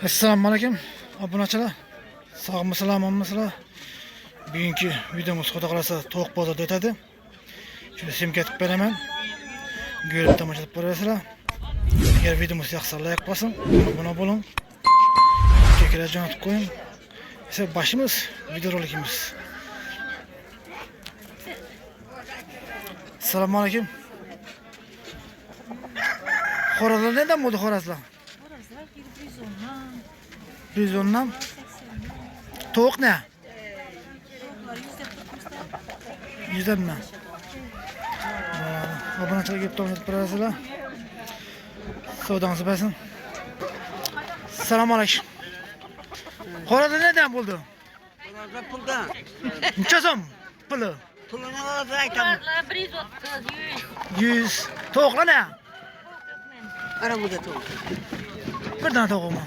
Assalomu alaykum obunachilar. Sog'misizlar, omonmisizlar? Bugungi videomuz xudo xolasa tovuq bozorda o'tadi. Shuni simka etib beraman. Ko'rib tomosha qilib borasizlar. Agar videomiz yoqsa like bosin, obuna bo'ling. Chekara jo'natib qo'ying. Esa boshimiz video rolikimiz. Assalomu alaykum. Xorazlar neden bo'ldi xorazlar? Bizondan. Tovuq ne? Yüzden mi? Obunachilar kelib tomosha qilib borasizlar. Savdongiz bo'lsin. Assalomu alaykum. Xorazlar neden bo'ldi? Xorazlar puldan. Necha so'm puli? Pulini hozir aytaman. 100. Tovuqlar ne? Ana bu da to'g'ri. Birdan tovuqmi?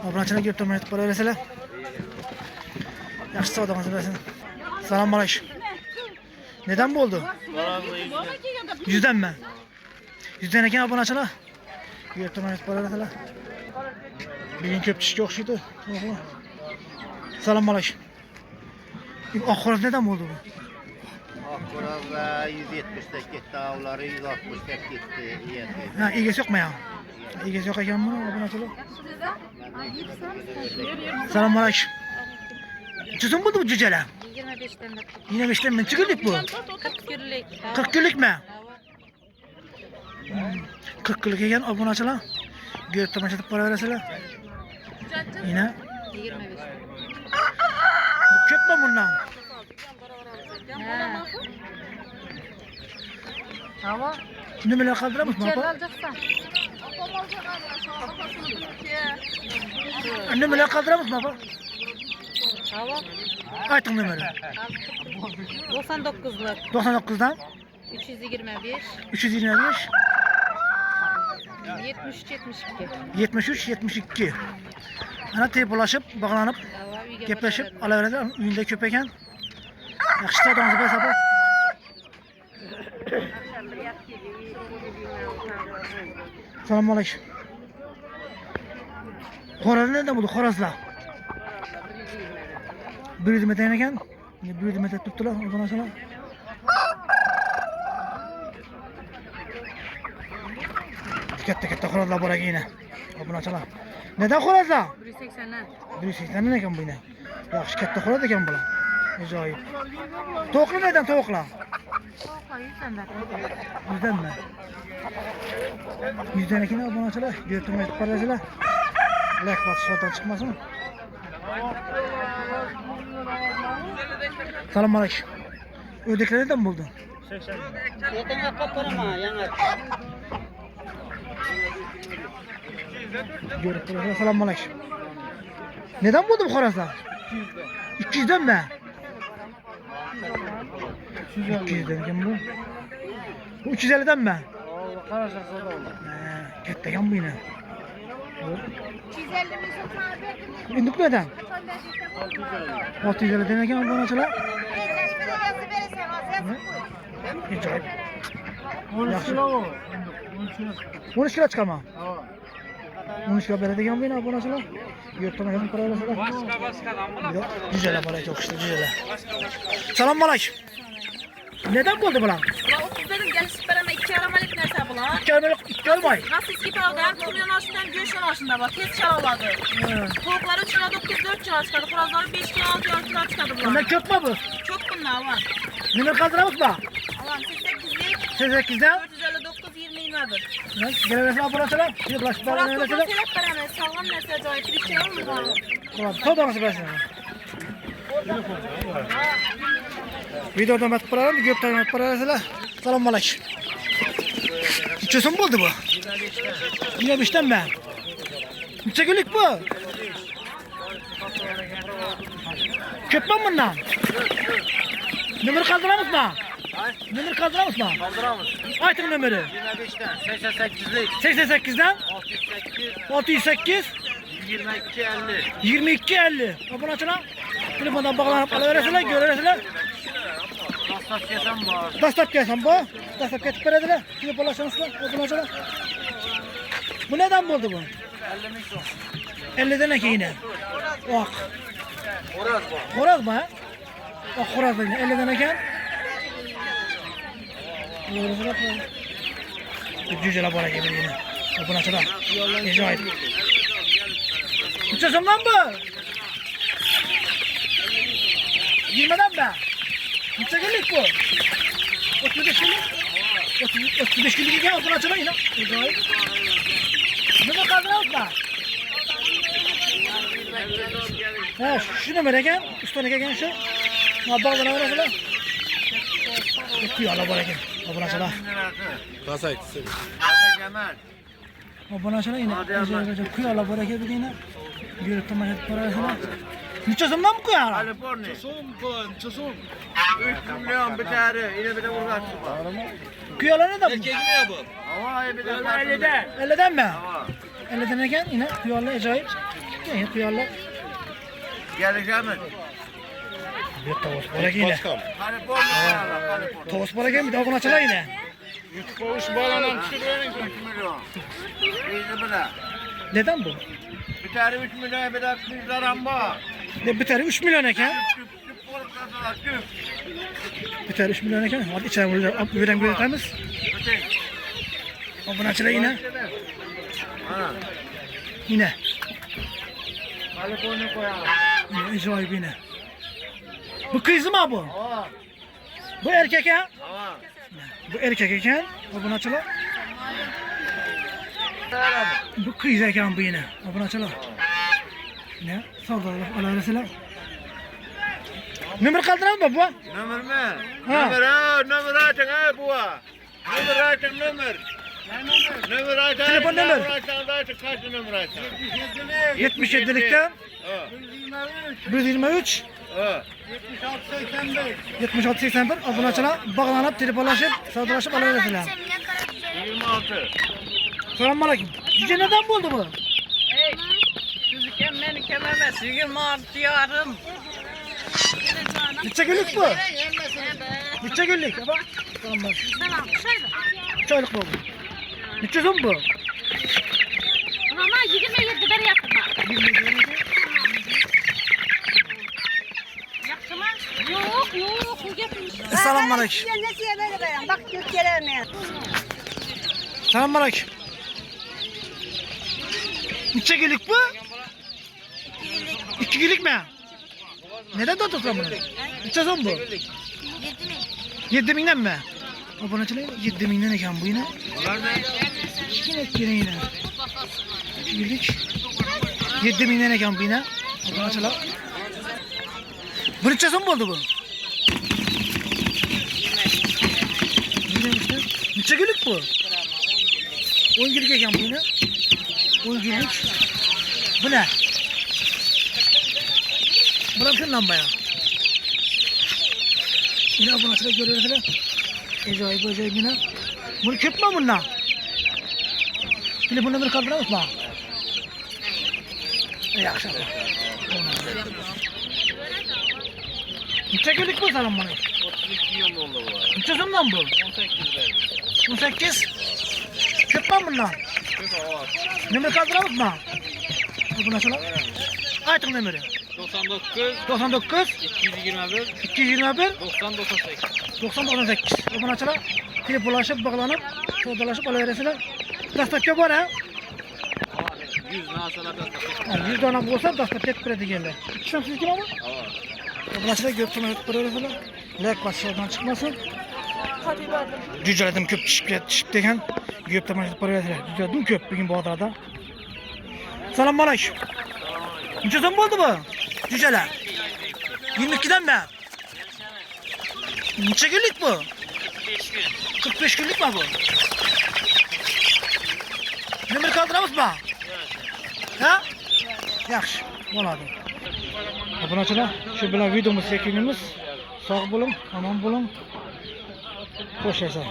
Obunachilar kelib tomosha qilib borasizlar. Yaxshi savdongiz bo'lsin. Assalomu alaykum. Neden bo'ldi? 100'den mi? 100'den ekan obunachilar. Kelib tomosha qilib borasizlar. Bugun ko'p tishga o'xshaydi. Assalomu alaykum. Oq xo'roz neden bo'ldi bu? Xo'rozlar 170 ta ketdi, avlari 160 ta ketdi. Ha, egasi yo'qmi ya? Egasi yo'q ekanmi obunachilar? Assalomu alaykum. Necha bo'ldi bu jo'jalar? 25'ten. 25'ten necha kunlik bu? 40 kunlik. 40 kunlikmi? 40 kunlik ekan obunachilar. Ko'rib tomosha qilib boraverasizlar. Yine 25. bu ko'pmi bundan? Hava. Nimalar qoldiramiz bu? Alacaksan. Nimalar qoldiramiz bu? Hava. Ayting nimalar? 99'lık. 99'dan 321. 325 73 72. 73 72. Ana telefonlashib, bog'lanib, Hava uyga gaplashib boraveradi. olaveradi. Uyda ko'p ekan. Yaxshi savdongiz bo'lsa bu. Assalomu alaykum. Xo'roz neden bo'ldi? Xo'rozlar. 100 metr ekan. 100 metr turibdilar obunachilar. Katta xo'rozlar bor ekan yine. Obunachilar. Neden xo'rozlar? 180'lar. 180 ekan bu yine. Yaxshi katta xo'roz ekan bular. Ajoyib. Tovuqlar neden tovuqlar? 100'den mi? 100'den ekan obunachilar. Görtürmek parasıyla. Lek batışlardan çıkmasın. Assalomu alaykum. Ödekler neden buldun? Ertaga qopqaraman, yana. Görüp durasın. Assalomu alaykum. Neden buldu bu xorazlar? 200'den mi? 200'den ekan bu. Bu 350'den mi? Katta ekan bu yine. 250 İndik neden? 650'den ekan obunachilar. Ajoyib. 13 kilo chiqaman. 13 kilo beradigan bu yine obunachilar. Yurtdan ham qaralasizlar. Güzel bor ekan o'qishda güzel. Assalomu alaykum. Neden buldu bular? 30 dedim gelip vereme 2 aramalık nerede bulan? 2 ay. Gasiski pavdan, kumyan aşından, göğüşün aşında bak, tez çalaladı. Tavukları 3 kilo 9-4 kilo çıkardı, kurazları 5 kilo 6 kilo çıkardı bulan. Bunlar çok mu bu? Çok bunlar var. Numara kaldıramaz mı? Allah'ım 88'lik, 8'den. 459 20 21. Gelemesin obunachilar. Şimdi bulaşıp Bırak bağlanıyor toplu mesela. telep veremez, sağlam nerede acayip bir şey olmuyor bana. Tamam, savdanızı versin. Videodan bakıp paralım, gökten bakıp paralım. Assalomu alaykum. Necha so'm bo'ldi bu? 25'ten mi? Necha kunlik bu? Ko'pmi bundan? Numara qoldiramizmi? Numara qoldiramizmi? Qoldiramiz. Ayting numara. 25 dan 88lik 88'den 608 608 22 50. 22 50. Obunachilar telefondan bog'lanib olaverasizlar, ko'raverasizlar. Dastlabki bor. Dastlabki ham bu. Dastlabki ketib beradilar. Telefonlashamizlar, obunachilar. Bu neden bo'ldi bu? 50'den eke yine. Ok. Xo'roz mı? Ok xo'roz yine 50'den eken. Cüceler bana gelir yine. Buna açıdan. Ecayip. Uçasın lan bu. 20'den be. Uça günlük bu. 35 günlük. 35 günlük gel buna açıdan yine. Ecayip. Ne kaldırıyoruz da? Ha şu numara gel. Üstüne gel şu. Ne bağlı ne var falan. Kuyu ala bana gel. Buna açıdan. Kasayt. Buna açıdan yine. Ecayip. Kuyu ala bana gel bir yine. Görüp tamam hep parasına. Niçin zaman mı koyar? Kaliforniya. Çosum. 3 milyon bir tane. Yine bir de vurgat var. Kuyalar ne de bu? Hava bir de 50'den. 50'den mi? 50'den eken yine kuyalar acayip. Yine kuyalar. Geleceğim. Bir tavus para yine. Kaliforniya. Tavus para gel bir daha bunu açalım yine. Koğuş bağlanan düşürüyorsun 3 milyon. İyi bu da. Neden bu? Bir tane 3 milyon bir de kızlaran var. Ne biter 3 milyon eken? Tüp bolup kazalar tüp. Biter 3 milyon eken. Hadi içeri vuruyor. Veren bir yatağımız. Bunu açalım yine. Ha. Yine. Kaliforniya koyalım. Yine acayip yine. Bu kız mı bu? Hava. Bu erkek ha? Hava. Bu erkek eken. Bunu açalım. Bu kız eken bu yine. Bunu açalım. Ne? Sağdalar. Allah'a selam. Numara kaldıran mı bu? Numar mı? Numar açın ha bu. Numar açın numar. Numar açın. Telefon numar. Kaç numar açın? 77'likten 123 76-81 abone açılan bağlanıp telefonlaşıp savdalaşıp Allah'a selam. 26. Selamünaleyküm. Cüce neden buldu bu? Çocukken beni kememez. 26 yarım. Bütçe günlük bu. Bütçe günlük. Bak. Tamam. Çaylık bu. Bütçe son bu. Ama 27 beri yapma. Yapma. Yok, bu getirmiş. Selamünaleyküm. Nesiye böyle böyle. Bak gösteremem. Selamünaleyküm. Bütçe günlük bu. 2 günlük mi? Neden tutuyorsun bunu? Bütçe son bu. 7.000'den mi? Abone açılayım. 7.000'den eken bu yine. Yine. 2 günlük. 7.000'den eken bu yine. Abone açılayım. Bunun içe son mu oldu bu? Bütçe günlük bu. 10 günlük eken bu yine. 10 günlük. Bu ne? Bırak şunu lambaya. Yine abone açılayım görüyoruz hele. Acayip yine. Bunu köp mü bununla? Telefon numarı kaldırar mısın? İyi akşamlar. Çekildik bu sana bana. 32 yıl oldu bu. Kaç zaman bu? 18 verdi. 18. Köp mü bununla? Numara kaldırar mısın? Bu nasıl? Aytın numarayı. 99 221 9098. Bunu açalım. Telefonlaşıp bağlanıp savdalaşıp alıveresiler. Dastakka var ha? 100 tane olsa dastak tek bir geldi. İkisinden siz kim ama? Bunu açalım görüp alıveresiler. Lek başlardan çıkmasın. Cüceledim köp çişip degen. Göp tamaşıp alıveresiler. Cüceledim köp bugün bu adrada. Selamünaleyküm. Neçe zaman oldu bu? Cüceler. 22'den mi? Neçe günlük bu? 45 günlük mü bu? Numara kaldıramaz mı? Ha? Yaxşı. Oladı. Abone açılar. Şu bilan videomuz çekimimiz. Sağ bulun, aman bulun. Hoş yaşayın.